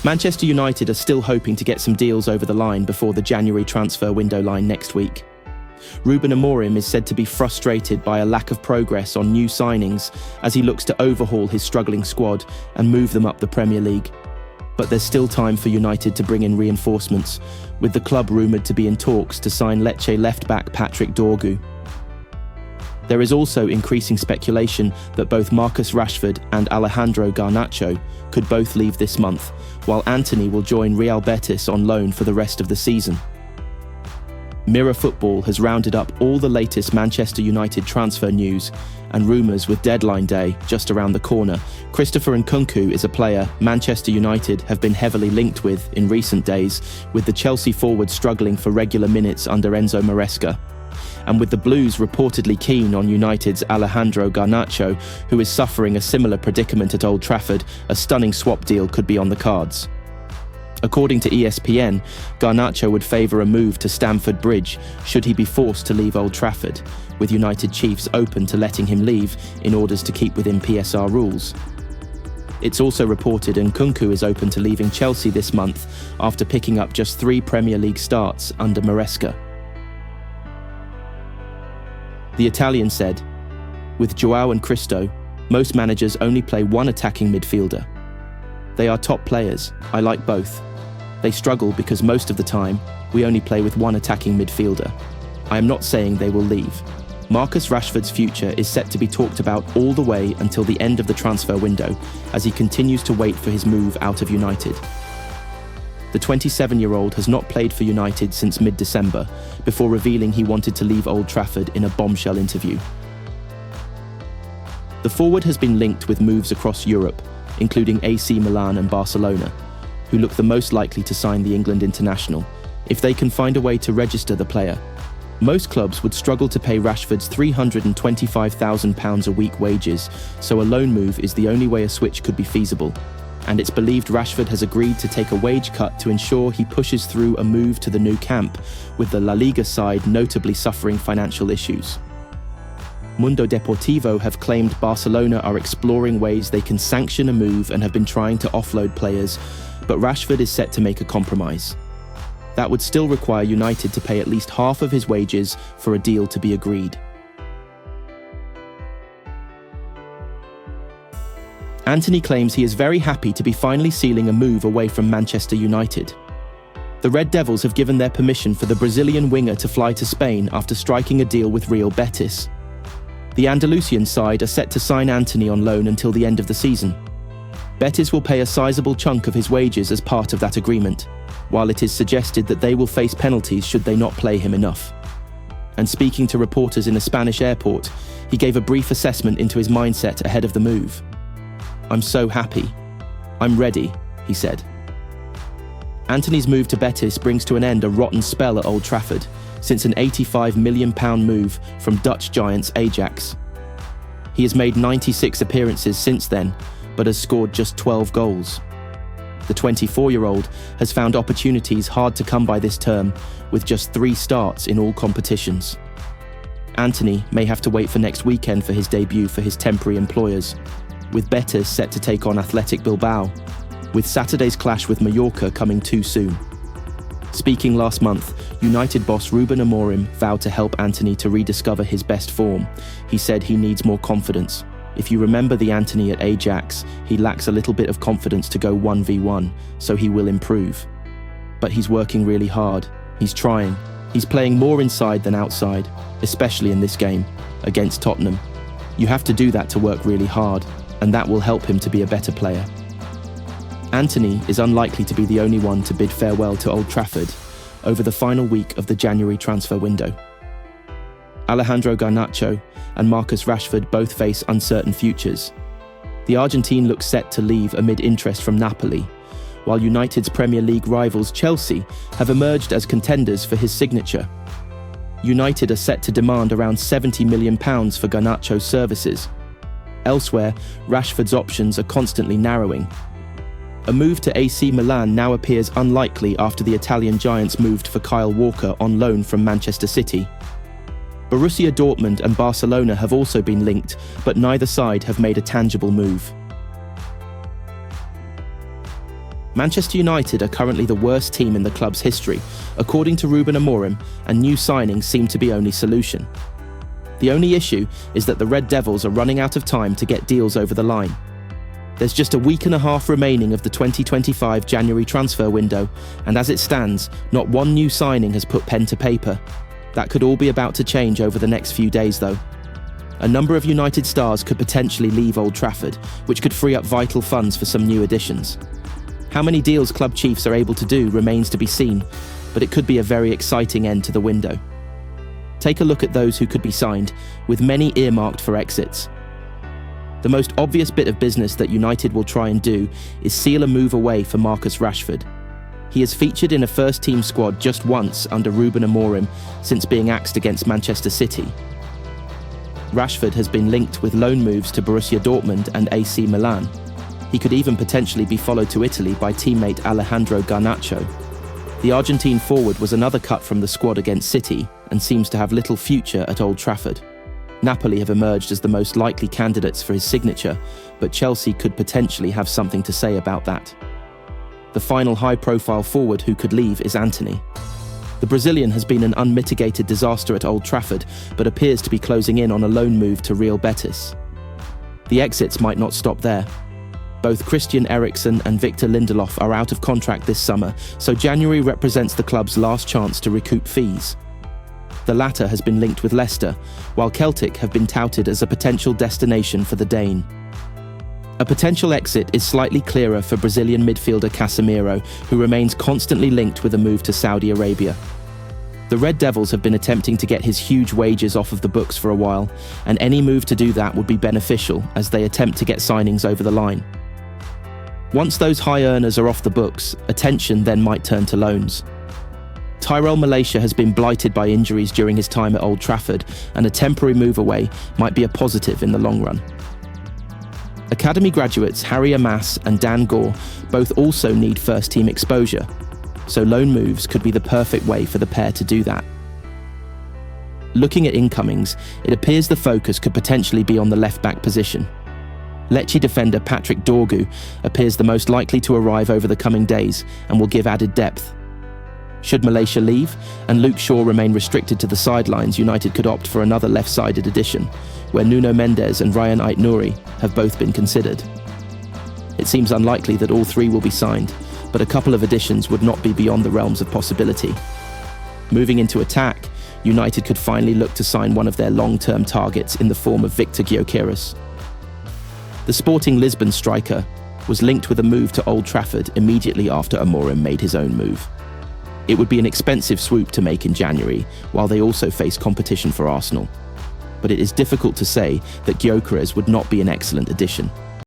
Manchester United are still hoping to get some deals over the line before the January transfer window line next week. Ruben Amorim is said to be frustrated by a lack of progress on new signings as he looks to overhaul his struggling squad and move them up the Premier League. But there's still time for United to bring in reinforcements, with the club rumoured to be in talks to sign Lecce left-back Patrick Dorgu. There is also increasing speculation that both Marcus Rashford and Alejandro Garnacho could both leave this month, while Antony will join Real Betis on loan for the rest of the season. Mirror Football has rounded up all the latest Manchester United transfer news and rumours with deadline day just around the corner. Christopher Nkunku is a player Manchester United have been heavily linked with in recent days, with the Chelsea forward struggling for regular minutes under Enzo Maresca. And with the Blues reportedly keen on United's Alejandro Garnacho, who is suffering a similar predicament at Old Trafford, a stunning swap deal could be on the cards. According to ESPN, Garnacho would favour a move to Stamford Bridge should he be forced to leave Old Trafford, with United chiefs open to letting him leave in order to keep within PSR rules. It's also reported Nkunku is open to leaving Chelsea this month after picking up just 3 Premier League starts under Maresca. The Italian said, "With Joao and Cristo, most managers only play one attacking midfielder. They are top players, I like both. They struggle because most of the time, we only play with one attacking midfielder. I am not saying they will leave." Marcus Rashford's future is set to be talked about all the way until the end of the transfer window, as he continues to wait for his move out of United. The 27-year-old has not played for United since mid-December, before revealing he wanted to leave Old Trafford in a bombshell interview. The forward has been linked with moves across Europe, including AC Milan and Barcelona, who look the most likely to sign the England international, if they can find a way to register the player. Most clubs would struggle to pay Rashford's £325,000 a week wages, so a loan move is the only way a switch could be feasible. And it's believed Rashford has agreed to take a wage cut to ensure he pushes through a move to the new camp, with the La Liga side notably suffering financial issues. Mundo Deportivo have claimed Barcelona are exploring ways they can sanction a move and have been trying to offload players, but Rashford is set to make a compromise. That would still require United to pay at least half of his wages for a deal to be agreed. Antony claims he is very happy to be finally sealing a move away from Manchester United. The Red Devils have given their permission for the Brazilian winger to fly to Spain after striking a deal with Real Betis. The Andalusian side are set to sign Antony on loan until the end of the season. Betis will pay a sizable chunk of his wages as part of that agreement, while it is suggested that they will face penalties should they not play him enough. And speaking to reporters in a Spanish airport, he gave a brief assessment into his mindset ahead of the move. "I'm so happy. I'm ready," he said. Antony's move to Betis brings to an end a rotten spell at Old Trafford, since an £85 million move from Dutch giants Ajax. He has made 96 appearances since then, but has scored just 12 goals. The 24-year-old has found opportunities hard to come by this term, with just 3 starts in all competitions. Antony may have to wait for next weekend for his debut for his temporary employers, with Betis set to take on Athletic Bilbao, with Saturday's clash with Mallorca coming too soon. Speaking last month, United boss Ruben Amorim vowed to help Antony to rediscover his best form. He said he needs more confidence. If you remember the Antony at Ajax, he lacks a little bit of confidence to go 1v1, so he will improve. But he's working really hard. He's trying. He's playing more inside than outside, especially in this game, against Tottenham. You have to do that to work really hard, and that will help him to be a better player. Antony is unlikely to be the only one to bid farewell to Old Trafford over the final week of the January transfer window. Alejandro Garnacho and Marcus Rashford both face uncertain futures. The Argentine looks set to leave amid interest from Napoli, while United's Premier League rivals Chelsea have emerged as contenders for his signature. United are set to demand around £70 million for Garnacho's services. Elsewhere, Rashford's options are constantly narrowing. A move to AC Milan now appears unlikely after the Italian giants moved for Kyle Walker on loan from Manchester City. Borussia Dortmund and Barcelona have also been linked, but neither side have made a tangible move. Manchester United are currently the worst team in the club's history, according to Ruben Amorim, and new signings seem to be only solution. The only issue is that the Red Devils are running out of time to get deals over the line. There's just a week and a half remaining of the 2025 January transfer window, and as it stands, not one new signing has put pen to paper. That could all be about to change over the next few days though. A number of United stars could potentially leave Old Trafford, which could free up vital funds for some new additions. How many deals club chiefs are able to do remains to be seen, but it could be a very exciting end to the window. Take a look at those who could be signed, with many earmarked for exits. The most obvious bit of business that United will try and do is seal a move away for Marcus Rashford. He has featured in a first-team squad just once under Ruben Amorim since being axed against Manchester City. Rashford has been linked with loan moves to Borussia Dortmund and AC Milan. He could even potentially be followed to Italy by teammate Alejandro Garnacho. The Argentine forward was another cut from the squad against City and seems to have little future at Old Trafford. Napoli have emerged as the most likely candidates for his signature, but Chelsea could potentially have something to say about that. The final high-profile forward who could leave is Antony. The Brazilian has been an unmitigated disaster at Old Trafford, but appears to be closing in on a loan move to Real Betis. The exits might not stop there. Both Christian Eriksen and Viktor Lindelof are out of contract this summer, so January represents the club's last chance to recoup fees. The latter has been linked with Leicester, while Celtic have been touted as a potential destination for the Dane. A potential exit is slightly clearer for Brazilian midfielder Casemiro, who remains constantly linked with a move to Saudi Arabia. The Red Devils have been attempting to get his huge wages off of the books for a while, and any move to do that would be beneficial as they attempt to get signings over the line. Once those high earners are off the books, attention then might turn to loans. Tyrell Malacia has been blighted by injuries during his time at Old Trafford, and a temporary move away might be a positive in the long run. Academy graduates Harry Maguire and Dan Gore both also need first-team exposure, so loan moves could be the perfect way for the pair to do that. Looking at incomings, it appears the focus could potentially be on the left-back position. Lecce defender Patrick Dorgu appears the most likely to arrive over the coming days and will give added depth. Should Malacia leave and Luke Shaw remain restricted to the sidelines, United could opt for another left-sided addition, where Nuno Mendes and Ryan Ait-Nouri have both been considered. It seems unlikely that all three will be signed, but a couple of additions would not be beyond the realms of possibility. Moving into attack, United could finally look to sign one of their long-term targets in the form of Viktor Gyokeres. The Sporting Lisbon striker was linked with a move to Old Trafford immediately after Amorim made his own move. It would be an expensive swoop to make in January, while they also face competition for Arsenal. But it is difficult to say that Gyokeres would not be an excellent addition.